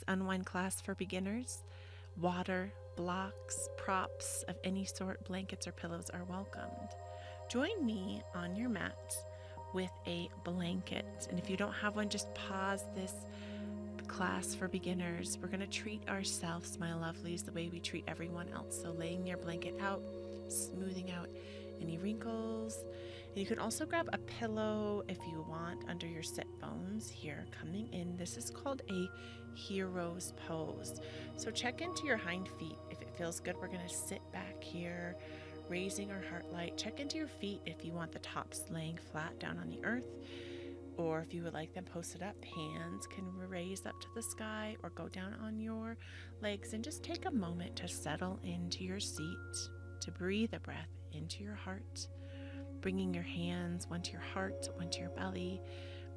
unwind class for beginners. Water, blocks, props of any sort, blankets or pillows are welcomed. Join me on your mat with a blanket. And if you don't have one, just pause this class for beginners. We're going to treat ourselves, my lovelies, the way we treat everyone else. So laying your blanket out, smoothing out any wrinkles. And you can also grab a pillow if you want under your sit bones here coming in. This is called a hero's pose. So check into your hind feet. If it feels good, we're going to sit back here, raising our heart light. Check into your feet if you want the tops laying flat down on the earth, or if you would like them posted up, hands can raise up to the sky or go down on your legs, and just take a moment to settle into your seat, to breathe a breath into your heart, bringing your hands one to your heart, one to your belly,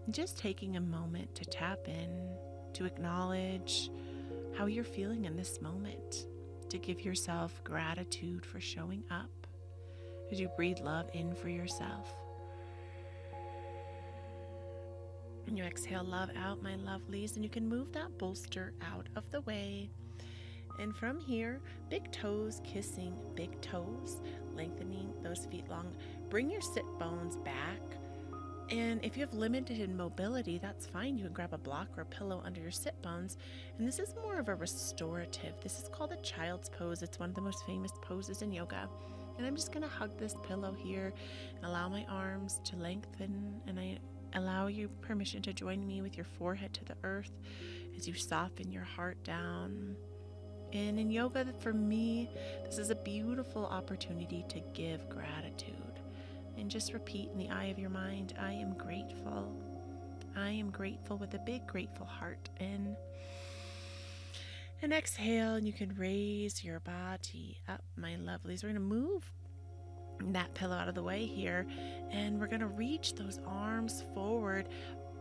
and just taking a moment to tap in, to acknowledge how you're feeling in this moment, to give yourself gratitude for showing up as you breathe love in for yourself. And you exhale love out, my lovelies, and you can move that bolster out of the way. And from here, big toes kissing big toes, lengthening those feet long. Bring your sit bones back. And if you have limited mobility, that's fine. You can grab a block or a pillow under your sit bones. And this is more of a restorative. This is called a child's pose. It's one of the most famous poses in yoga. And I'm just going to hug this pillow here and allow my arms to lengthen. And I allow you permission to join me with your forehead to the earth as you soften your heart down. And in yoga, for me, this is a beautiful opportunity to give gratitude. And just repeat in the eye of your mind, I am grateful. I am grateful with a big grateful heart. And exhale, and you can raise your body up, my lovelies. We're going to move that pillow out of the way here, and we're going to reach those arms forward,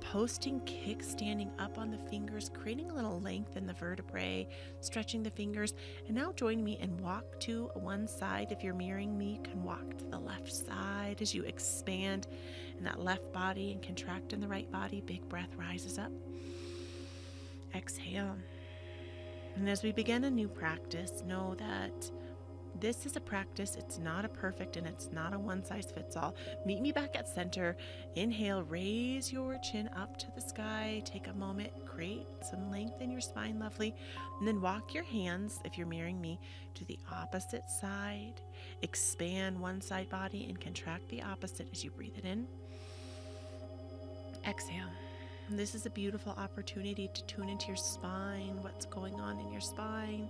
posting kick, standing up on the fingers, creating a little length in the vertebrae, stretching the fingers. And now join me and walk to one side. If you're mirroring me, you can walk to the left side as you expand in that left body and contract in the right body. Big breath rises up. Exhale. And as we begin a new practice, know that this is a practice. It's not a perfect, and it's not a one-size-fits-all. Meet me back at center. Inhale, raise your chin up to the sky. Take a moment, create some length in your spine, lovely. And then walk your hands, if you're mirroring me, to the opposite side. Expand one side body and contract the opposite as you breathe it in. Exhale. This is a beautiful opportunity to tune into your spine, what's going on in your spine.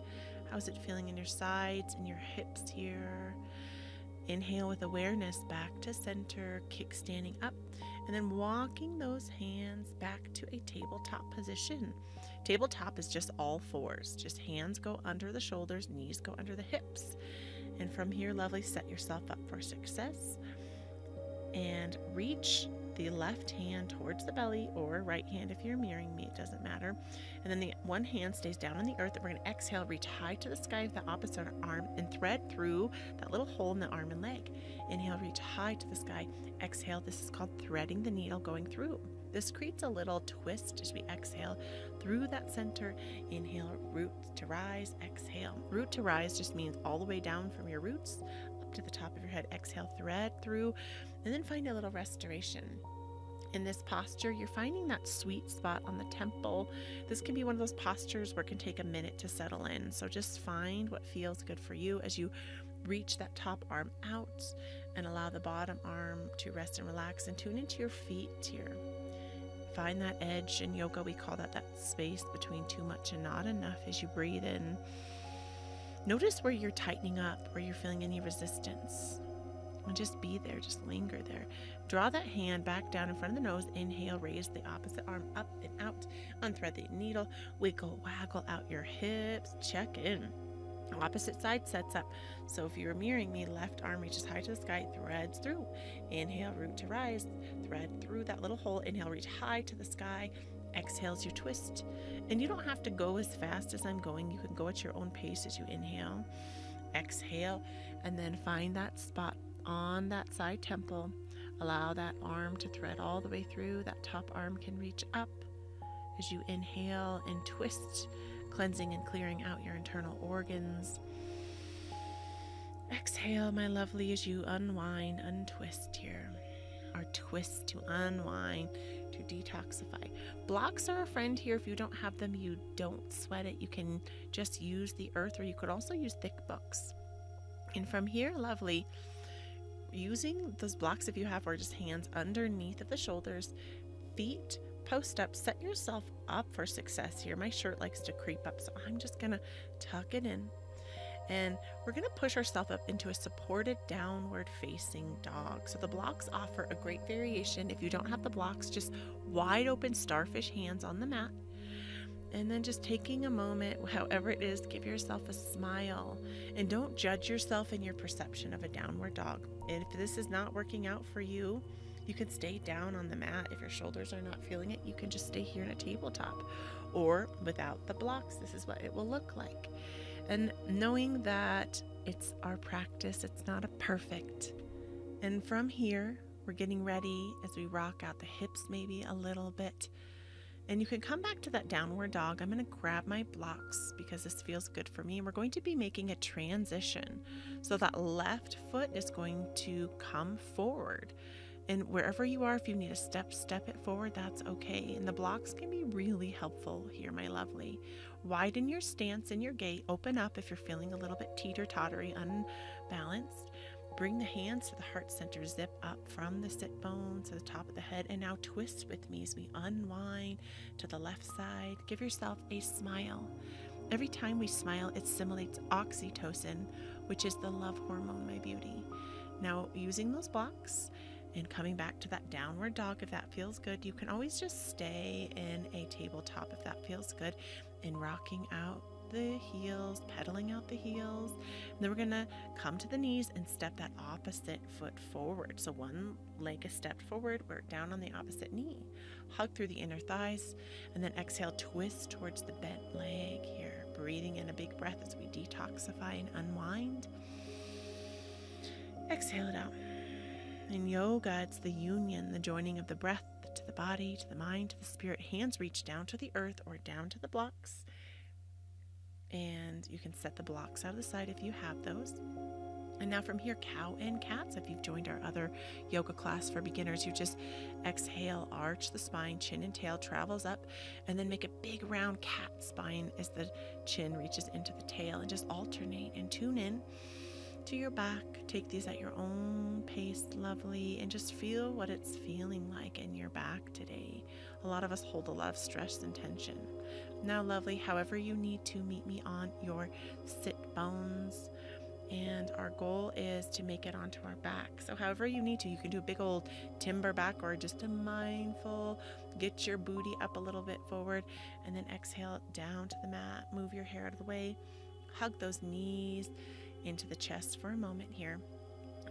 How's it feeling in your sides and your hips here? Inhale with awareness back to center, kick standing up, and then walking those hands back to a tabletop position. Tabletop is just all fours. Just hands go under the shoulders, knees go under the hips. And from here, lovely, set yourself up for success. And reach the left hand towards the belly, or right hand if you're mirroring me, it doesn't matter. And then the one hand stays down on the earth, and we're going to exhale, reach high to the sky with the opposite arm and thread through that little hole in the arm and leg. Inhale, reach high to the sky. Exhale, this is called threading the needle going through. This creates a little twist as we exhale through that center. Inhale, root to rise, exhale. Root to rise just means all the way down from your roots up to the top of your head. Exhale, thread through, and then find a little restoration. In this posture, you're finding that sweet spot on the temple. This can be one of those postures where it can take a minute to settle in. So just find what feels good for you as you reach that top arm out and allow the bottom arm to rest and relax, and tune into your feet here. Find that edge. In yoga, we call that space between too much and not enough as you breathe in. Notice where you're tightening up, where you're feeling any resistance. And just be there, just linger there. Draw that hand back down in front of the nose. Inhale, raise the opposite arm up and out. Unthread the needle, wiggle, waggle out your hips. Check in. Opposite side sets up. So if you're mirroring me, left arm reaches high to the sky, threads through. Inhale, root to rise, thread through that little hole. Inhale, reach high to the sky. Exhale as you twist. And you don't have to go as fast as I'm going. You can go at your own pace as you inhale. Exhale, and then find that spot on that side temple. Allow that arm to thread all the way through. That top arm can reach up as you inhale and twist, cleansing and clearing out your internal organs. Exhale, my lovely, as you unwind, untwist here. Or twist to unwind, to detoxify. Blocks are a friend here. If you don't have them, you don't sweat it. You can just use the earth, or you could also use thick books. And from here, lovely, using those blocks, if you have, or just hands underneath of the shoulders, feet post up, set yourself up for success here. My shirt likes to creep up, so I'm just gonna tuck it in. And we're going to push ourselves up into a supported downward facing dog. So the blocks offer a great variation. If you don't have the blocks, just wide open starfish hands on the mat. And then just taking a moment, however it is, give yourself a smile. And don't judge yourself in your perception of a downward dog. And if this is not working out for you, you can stay down on the mat. If your shoulders are not feeling it, you can just stay here in a tabletop. Or without the blocks, this is what it will look like. And knowing that it's our practice, it's not a perfect. And from here, we're getting ready as we rock out the hips maybe a little bit. And you can come back to that downward dog. I'm going to grab my blocks because this feels good for me. And we're going to be making a transition. So that left foot is going to come forward. And wherever you are, if you need a step it forward, that's okay. And the blocks can be really helpful here, my lovely. Widen your stance and your gait. Open up if you're feeling a little bit teeter-tottery, unbalanced. Bring the hands to the heart center. Zip up from the sit bone to the top of the head. And now twist with me as we unwind to the left side. Give yourself a smile. Every time we smile, it simulates oxytocin, which is the love hormone, my beauty. Now, using those blocks and coming back to that downward dog, if that feels good, you can always just stay in a tabletop if that feels good, and rocking out the heels, pedaling out the heels. And then we're gonna come to the knees and step that opposite foot forward. So one leg is stepped forward, we're down on the opposite knee. Hug through the inner thighs, and then exhale, twist towards the bent leg here. Breathing in a big breath as we detoxify and unwind. Exhale it out. In yoga, it's the union, the joining of the breath to the body, to the mind, to the spirit. Hands reach down to the earth or down to the blocks. And you can set the blocks out of the side if you have those. And now from here, cow and cats. If you've joined our other yoga class for beginners, you just exhale, arch the spine, chin and tail travels up, and then make a big round cat spine as the chin reaches into the tail, and just alternate and tune in to your back. Take these at your own pace, lovely, and just feel what it's feeling like in your back today. A lot of us hold a lot of stress and tension. Now, lovely, however you need to, meet me on your sit bones, and our goal is to make it onto our back. So however you need to, you can do a big old timber back or just a mindful, get your booty up a little bit forward, and then exhale down to the mat. Move your hair out of the way. Hug those knees into the chest for a moment here.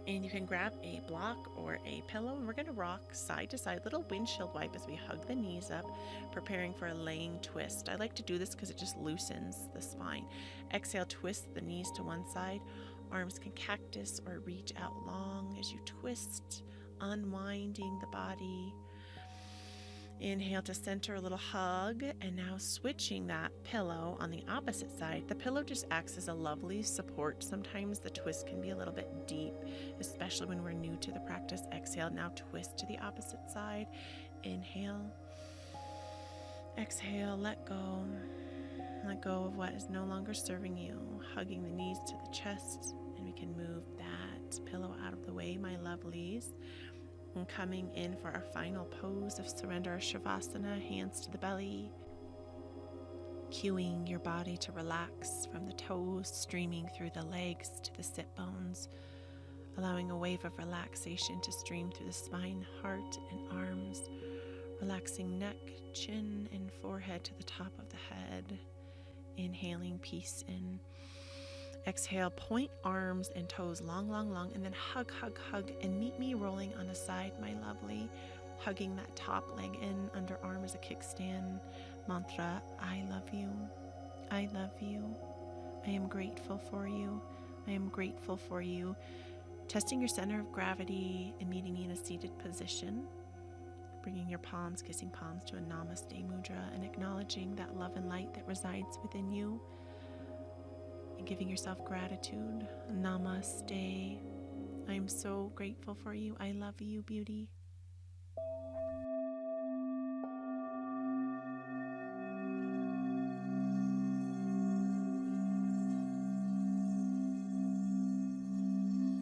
And you can grab a block or a pillow, and we're going to rock side to side, little windshield wipe as we hug the knees up, preparing for a laying twist. I like to do this because it just loosens the spine. Exhale, twist the knees to one side. Arms can cactus or reach out long as you twist, unwinding the body. Inhale to center, a little hug, and now switching that pillow on the opposite side. The pillow just acts as a lovely support. Sometimes the twist can be a little bit deep, especially when we're new to the practice. Exhale, now twist to the opposite side. Inhale. Exhale, let go. Let go of what is no longer serving you. Hugging the knees to the chest, and we can move that pillow out of the way, my lovelies. And coming in for our final pose of surrender, Shavasana, hands to the belly. Cueing your body to relax from the toes, streaming through the legs to the sit bones, allowing a wave of relaxation to stream through the spine, heart, and arms, relaxing neck, chin, and forehead to the top of the head. Inhaling peace in. Exhale, point arms and toes long, long, long, and then hug, hug, hug, and meet me rolling on the side, my lovely. Hugging that top leg in, underarm as a kickstand. Mantra, I love you. I love you. I am grateful for you. I am grateful for you. Testing your center of gravity and meeting me in a seated position. Bringing your palms, kissing palms to a Namaste mudra, and acknowledging acknowledging that love and light that resides within you and giving yourself gratitude. Namaste. I'm so grateful for you. I love you, beauty.